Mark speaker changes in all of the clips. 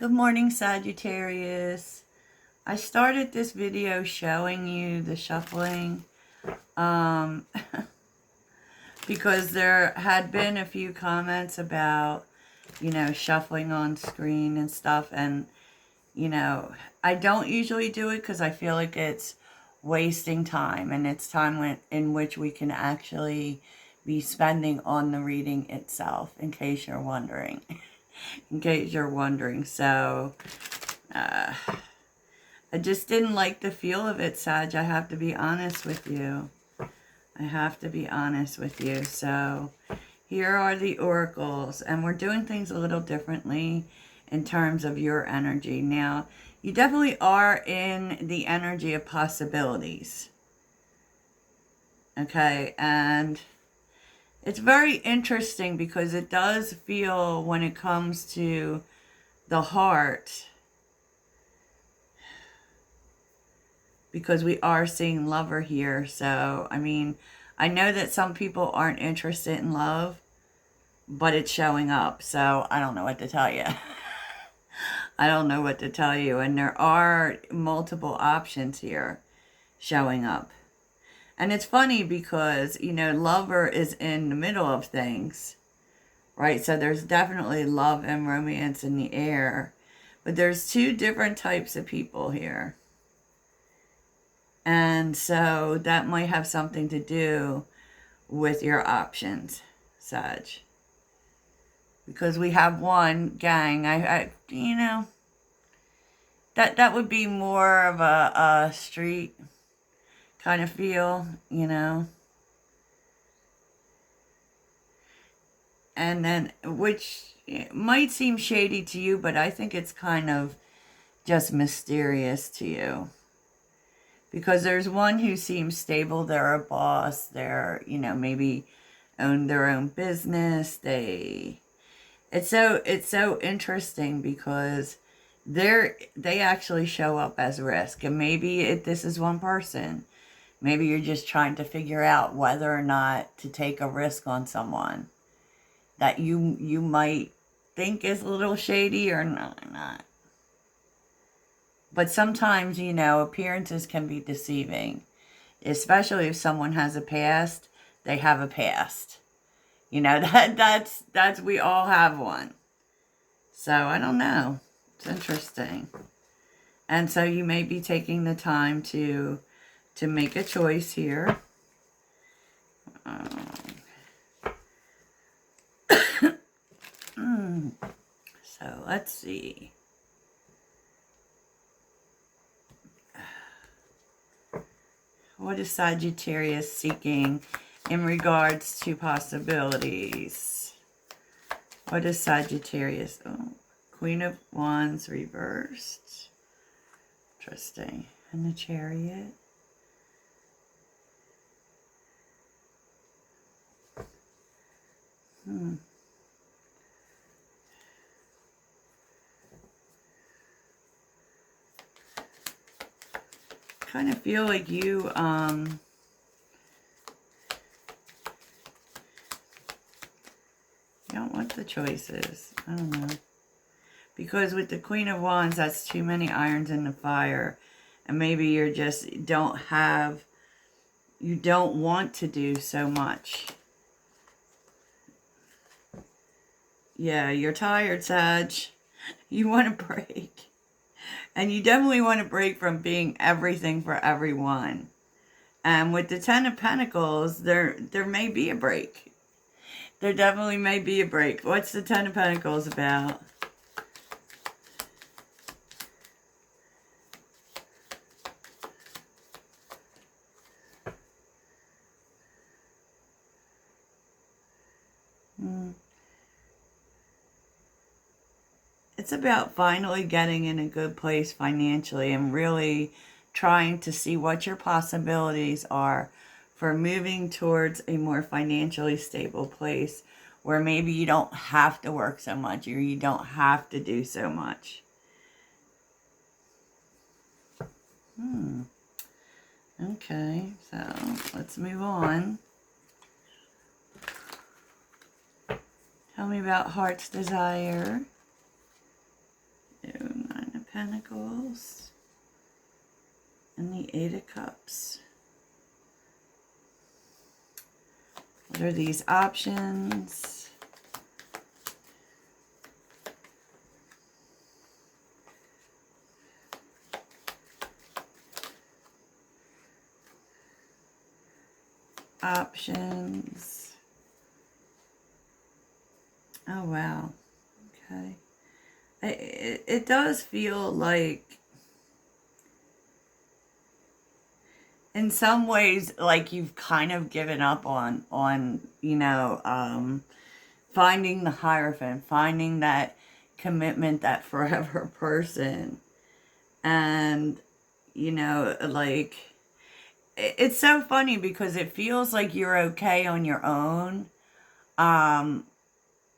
Speaker 1: Good morning, Sagittarius. I started this video showing you the shuffling because there had been a few comments about, shuffling on screen and stuff. And, I don't usually do it because I feel like it's wasting time, and it's time in which we can actually be spending on the reading itself, in case you're wondering. So, I just didn't like the feel of it, Sag. I have to be honest with you. So, here are the oracles, and we're doing things a little differently in terms of your energy. Now, you definitely are in the energy of possibilities. Okay, and it's very interesting because it does feel, when it comes to the heart, because we are seeing lover here. So, I know that some people aren't interested in love, but it's showing up. So, I don't know what to tell you. And there are multiple options here showing up. And it's funny because, lover is in the middle of things, right? So there's definitely love and romance in the air. But there's two different types of people here. And so that might have something to do with your options, Sag. Because we have one gang, that would be more of a street kind of feel, And then, which might seem shady to you, but I think it's kind of just mysterious to you. Because there's one who seems stable. They're a boss. They're, maybe own their own business. It's so interesting because they actually show up as risk. And maybe this is one person. Maybe you're just trying to figure out whether or not to take a risk on someone that you might think is a little shady or not. But sometimes, appearances can be deceiving, especially if someone has a past. They have a past. That's we all have one. So I don't know. It's interesting. And so you may be taking the time to make a choice here. So let's see. What is Sagittarius seeking in regards to possibilities? What is Sagittarius? Oh, Queen of Wands reversed. Interesting. And the Chariot. Kind of feel like you don't want the choices. I don't know. Because with the Queen of Wands, that's too many irons in the fire. And maybe you're just you don't want to do so much. Yeah, you're tired, Sag. You want a break. And you definitely want to break from being everything for everyone. And with the Ten of Pentacles, there may be a break. There definitely may be a break. What's the Ten of Pentacles about? It's about finally getting in a good place financially and really trying to see what your possibilities are for moving towards a more financially stable place where maybe you don't have to work so much or you don't have to do so much. Okay, so let's move on. Tell me about heart's desire. There Pentacles and the Eight of Cups. What are these options? Options. Oh, wow. Okay. It does feel like, in some ways, like you've kind of given up on finding the Hierophant, finding that commitment, that forever person. And, like, it's so funny because it feels like you're okay on your own. And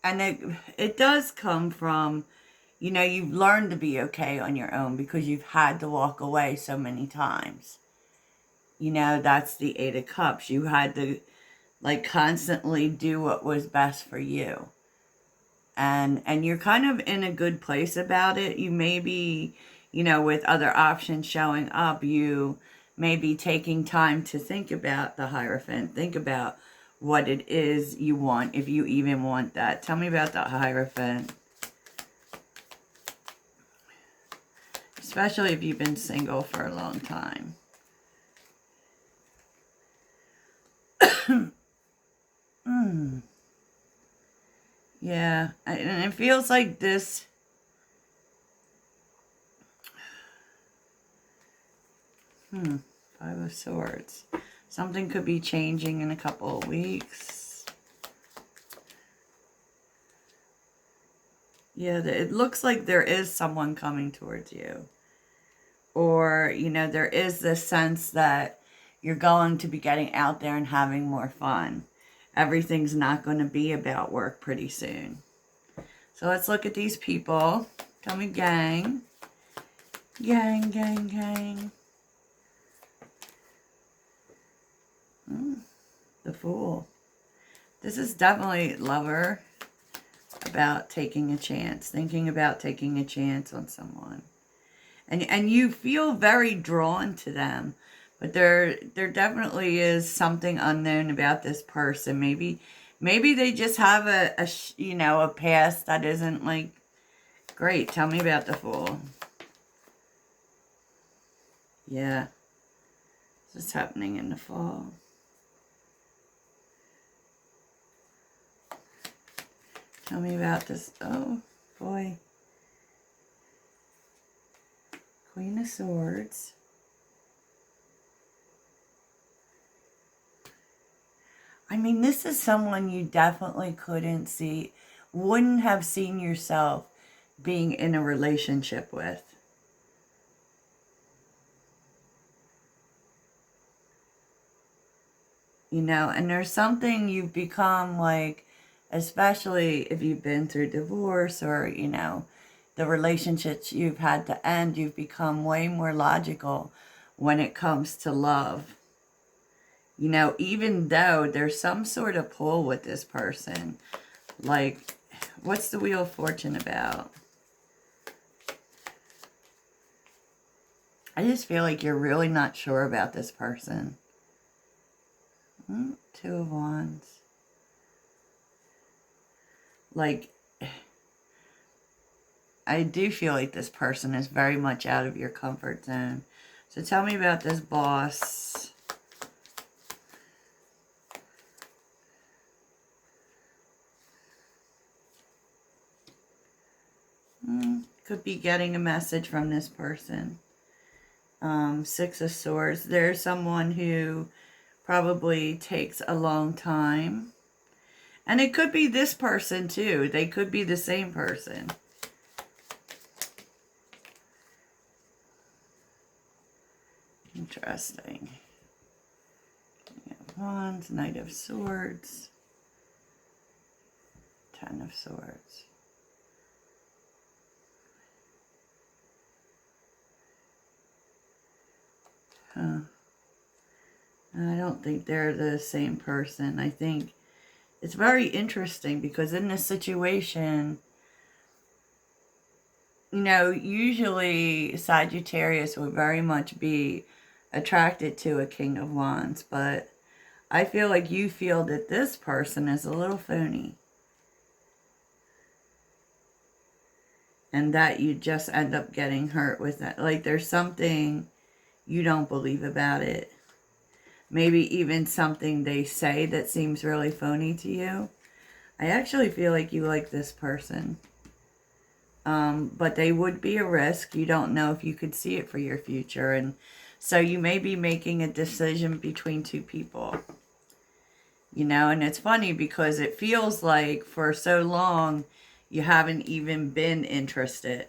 Speaker 1: it does come from, you've learned to be okay on your own because you've had to walk away so many times. That's the Eight of Cups. You had to, like, constantly do what was best for you. And you're kind of in a good place about it. You may be, with other options showing up, you may be taking time to think about the Hierophant, think about what it is you want, if you even want that. Tell me about the Hierophant. Especially if you've been single for a long time. Yeah, and it feels like this. Five of Swords. Something could be changing in a couple of weeks. Yeah, it looks like there is someone coming towards you. Or, there is this sense that you're going to be getting out there and having more fun. Everything's not going to be about work pretty soon. So let's look at these people. Tell me, gang. Gang, gang, gang. The Fool. This is definitely lover about taking a chance. Thinking about taking a chance on someone. And you feel very drawn to them. But there definitely is something unknown about this person. Maybe they just have a past that isn't, like, great. Tell me about the Fool. Yeah. This is happening in the fall. Tell me about this. Oh, boy. Queen of Swords. I mean, this is someone you definitely wouldn't have seen yourself being in a relationship with. And there's something you've become, like, especially if you've been through divorce or, the relationships you've had to end, you've become way more logical when it comes to love. Even though there's some sort of pull with this person. Like, what's the Wheel of Fortune about? I just feel like you're really not sure about this person. Two of Wands. Like, I do feel like this person is very much out of your comfort zone. So tell me about this boss. Could be getting a message from this person. Six of Swords. There's someone who probably takes a long time. And it could be this person too. They could be the same person. Interesting. Wands, Knight of Swords. Ten of Swords. I don't think they're the same person. I think it's very interesting because in this situation, you know, usually Sagittarius would very much be attracted to a King of Wands, but I feel like you feel that this person is a little phony. And that you just end up getting hurt with it. Like there's something you don't believe about it. Maybe even something they say that seems really phony to you. I actually feel like you like this person. But they would be a risk. You don't know if you could see it for your future. And so you may be making a decision between two people. You know, and it's funny because it feels like for so long you haven't even been interested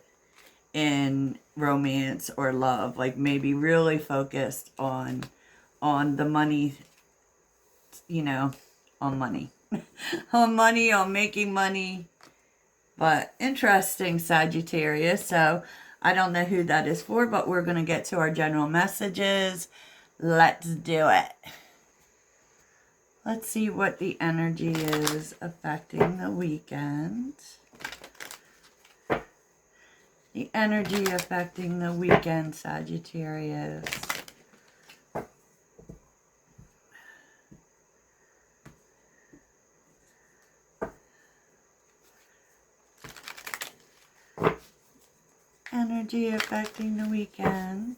Speaker 1: in romance or love. Like maybe really focused on the money, you know, on money. On money, on making money. But interesting, Sagittarius. So I don't know who that is for, but we're going to get to our general messages. Let's do it. Let's see what the energy is affecting the weekend. The energy affecting the weekend, Sagittarius. Energy affecting the weekend.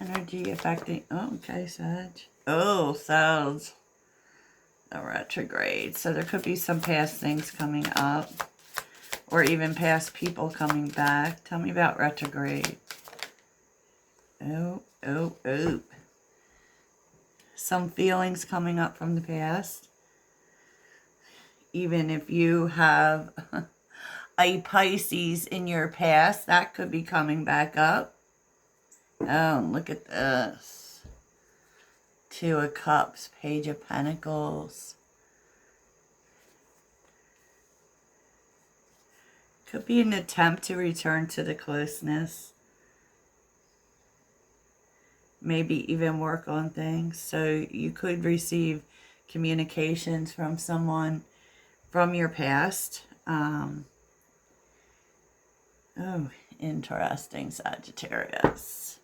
Speaker 1: Energy affecting, oh, okay, Sag. Oh, Sag. The retrograde. So there could be some past things coming up. Or even past people coming back. Tell me about retrograde. Oh, oh, oh. Some feelings coming up from the past. Even if you have a Pisces in your past, that could be coming back up. Oh, look at this. Two of Cups, Page of Pentacles. Could be an attempt to return to the closeness. Maybe even work on things. So you could receive communications from someone from your past. Oh, interesting, Sagittarius.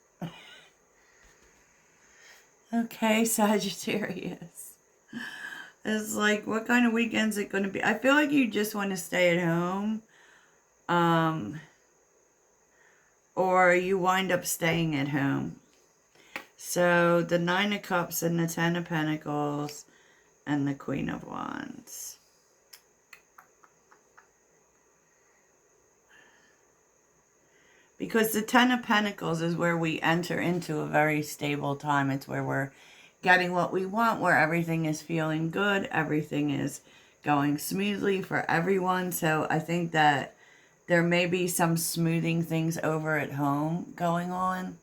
Speaker 1: Okay, Sagittarius. It's like, what kind of weekend's it going to be? I feel like you just want to stay at home. Or you wind up staying at home. So, the Nine of Cups and the Ten of Pentacles and the Queen of Wands. Because the Ten of Pentacles is where we enter into a very stable time. It's where we're getting what we want, where everything is feeling good, everything is going smoothly for everyone. So I think that there may be some smoothing things over at home going on.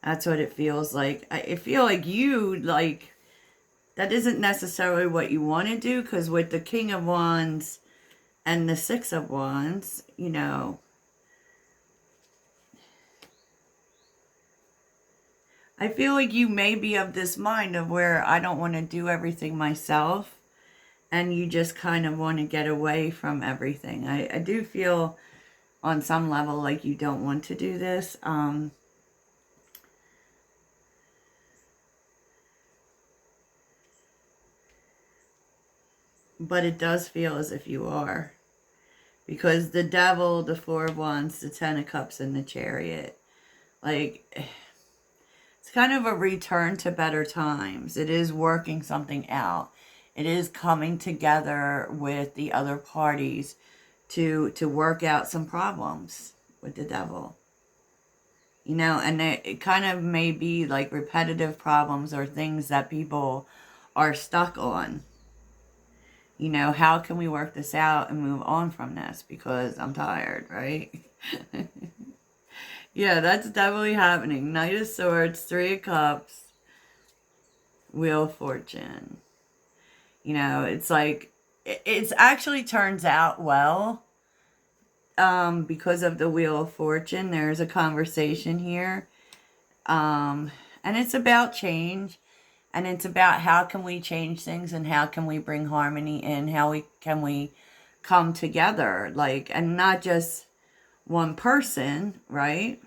Speaker 1: That's what it feels like. I feel like you, like, that isn't necessarily what you want to do, because with the King of Wands and the Six of Wands, you know, I feel like you may be of this mind of where I don't want to do everything myself, and you just kind of want to get away from everything. I do feel on some level like you don't want to do this. But it does feel as if you are. Because the Devil, the Four of Wands, the Ten of Cups, and the Chariot. Like, it's kind of a return to better times. It is working something out. It is coming together with the other parties to work out some problems with the Devil. You know, and it kind of may be like repetitive problems or things that people are stuck on. You know, how can we work this out and move on from this? Because I'm tired, right? Yeah, that's definitely happening. Knight of Swords, Three of Cups, Wheel of Fortune. You know, it's like, it's actually turns out well, because of the Wheel of Fortune. There's a conversation here. And it's about change. And it's about how can we change things and how can we bring harmony in, can we come together, like, and not just one person, right?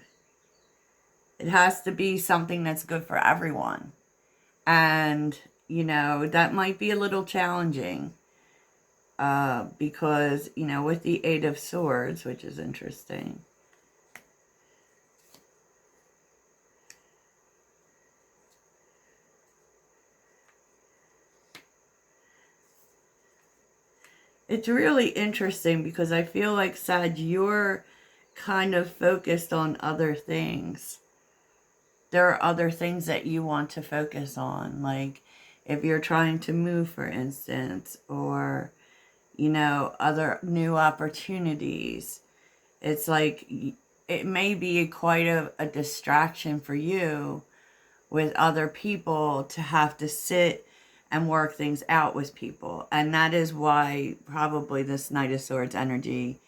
Speaker 1: It has to be something that's good for everyone. And, you know, that might be a little challenging, because, you know, with the Eight of Swords, which is interesting. It's really interesting because I feel like, Sag, you're kind of focused on other things. There are other things that you want to focus on, like if you're trying to move, for instance, or, you know, other new opportunities. It's like it may be quite a distraction for you with other people to have to sit and work things out with people. And that is why probably this Knight of Swords energy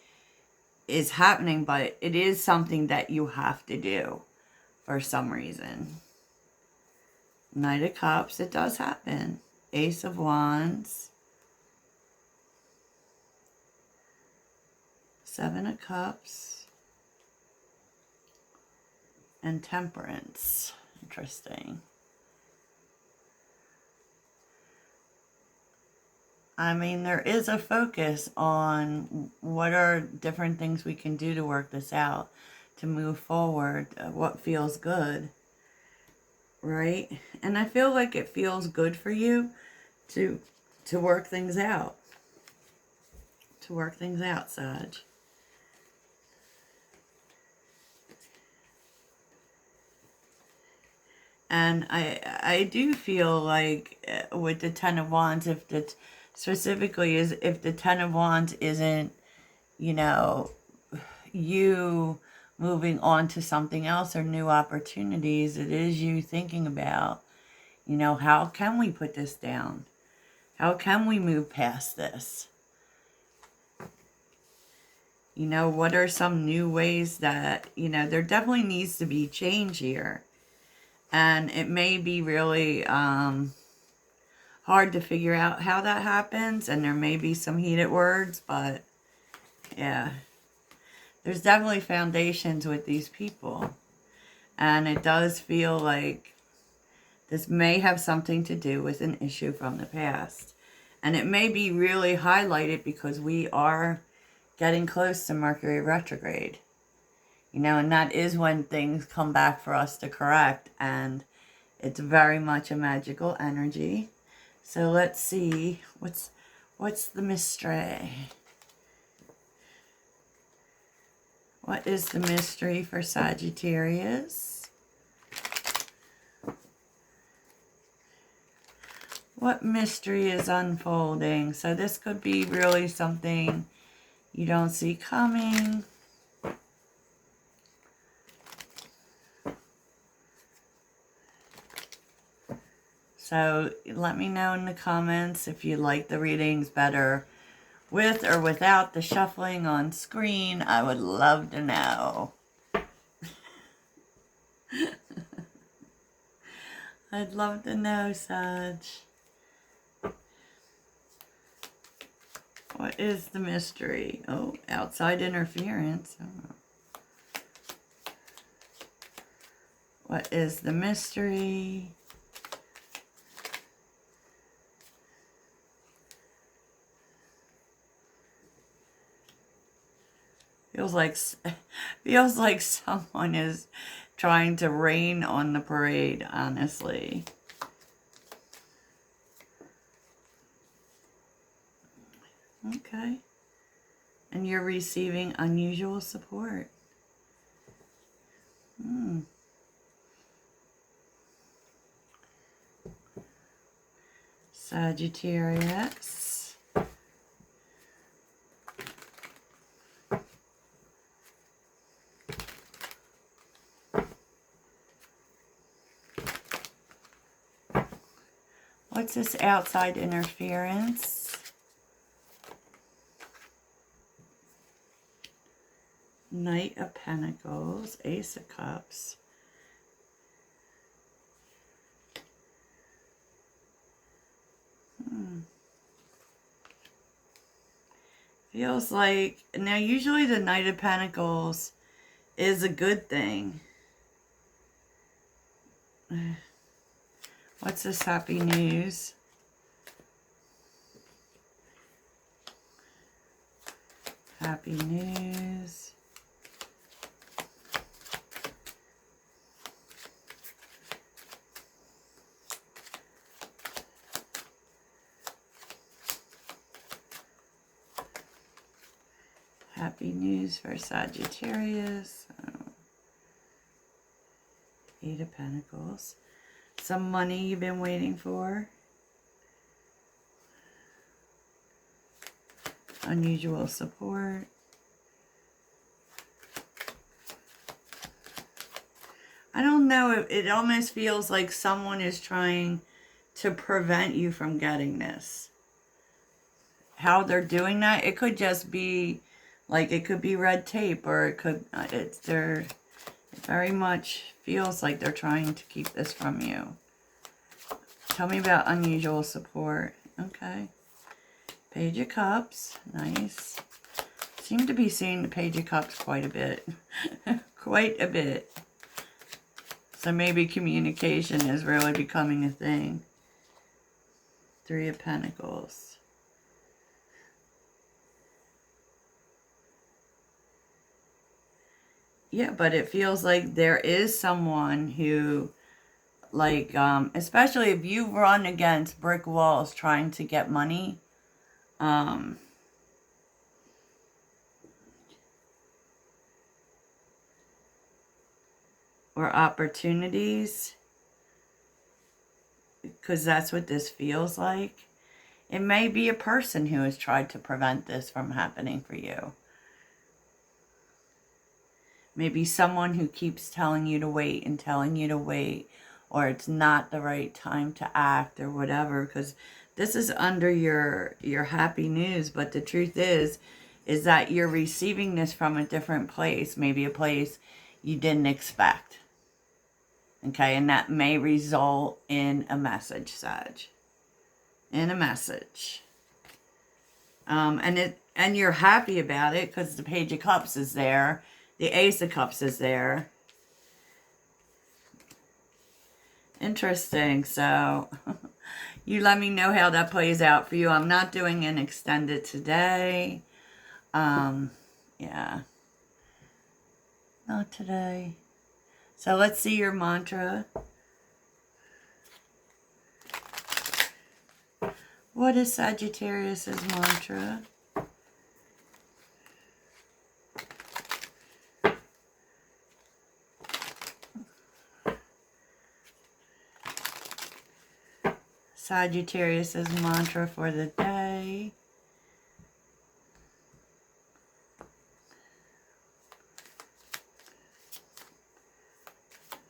Speaker 1: is happening, but it is something that you have to do for some reason. Knight of Cups, it does happen. Ace of Wands. Seven of Cups. And Temperance. Interesting. I mean, there is a focus on what are different things we can do to work this out, to move forward, what feels good, right? And I feel like it feels good for you to work things out. To work things out, Sag. And I do feel like, with the Ten of Wands, if the specifically is if the Ten of Wands isn't, you know, you moving on to something else or new opportunities, it is you thinking about, you know, how can we put this down? How can we move past this? You know, what are some new ways that, you know, there definitely needs to be change here. And it may be really hard to figure out how that happens. And there may be some heated words, but yeah. There's definitely foundations with these people. And it does feel like this may have something to do with an issue from the past. And it may be really highlighted because we are getting close to Mercury retrograde. You know, and that is when things come back for us to correct. And it's very much a magical energy. So let's see. What's the mystery? What is the mystery for Sagittarius? What mystery is unfolding? So this could be really something you don't see coming. So let me know in the comments if you like the readings better with or without the shuffling on screen. I would love to know. I'd love to know, Sag. What is the mystery? Oh, outside interference. Oh. What is the mystery? Feels like someone is trying to rain on the parade, honestly. Okay. And you're receiving unusual support. Sagittarius. what's this outside interference? Knight of Pentacles, Ace of Cups. Feels like, now usually the Knight of Pentacles is a good thing. What's this happy news? Happy news. Happy news for Sagittarius. Eight of Pentacles. Some money you've been waiting for. Unusual support. I don't know. It almost feels like someone is trying to prevent you from getting this. How they're doing that, it could just be like, it could be red tape, or it could, it very much feels like they're trying to keep this from you. Tell me about unusual support. Okay. Page of Cups. Nice. Seem to be seeing the Page of Cups quite a bit. Quite a bit. So maybe communication is really becoming a thing. Three of Pentacles. Yeah, but it feels like there is someone who, like, especially if you run against brick walls trying to get money, or opportunities, because that's what this feels like. It may be a person who has tried to prevent this from happening for you. Maybe someone who keeps telling you to wait and telling you to wait, or it's not the right time to act or whatever, because this is under your happy news, but the truth is that you're receiving this from a different place, maybe a place you didn't expect. Okay, and that may result in a message, Sag. In a message. And you're happy about it because the Page of Cups is there. The Ace of Cups is there. Interesting. So you let me know how that plays out for you. I'm not doing an extended today. Yeah. Not today. So let's see your mantra. What is Sagittarius's mantra? Sagittarius's mantra for the day.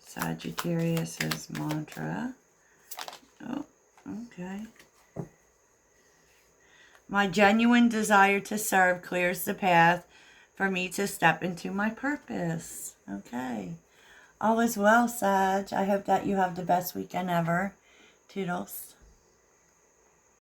Speaker 1: Sagittarius's mantra. Oh, okay. My genuine desire to serve clears the path for me to step into my purpose. Okay. All is well, Sag. I hope that you have the best weekend ever. Toodles.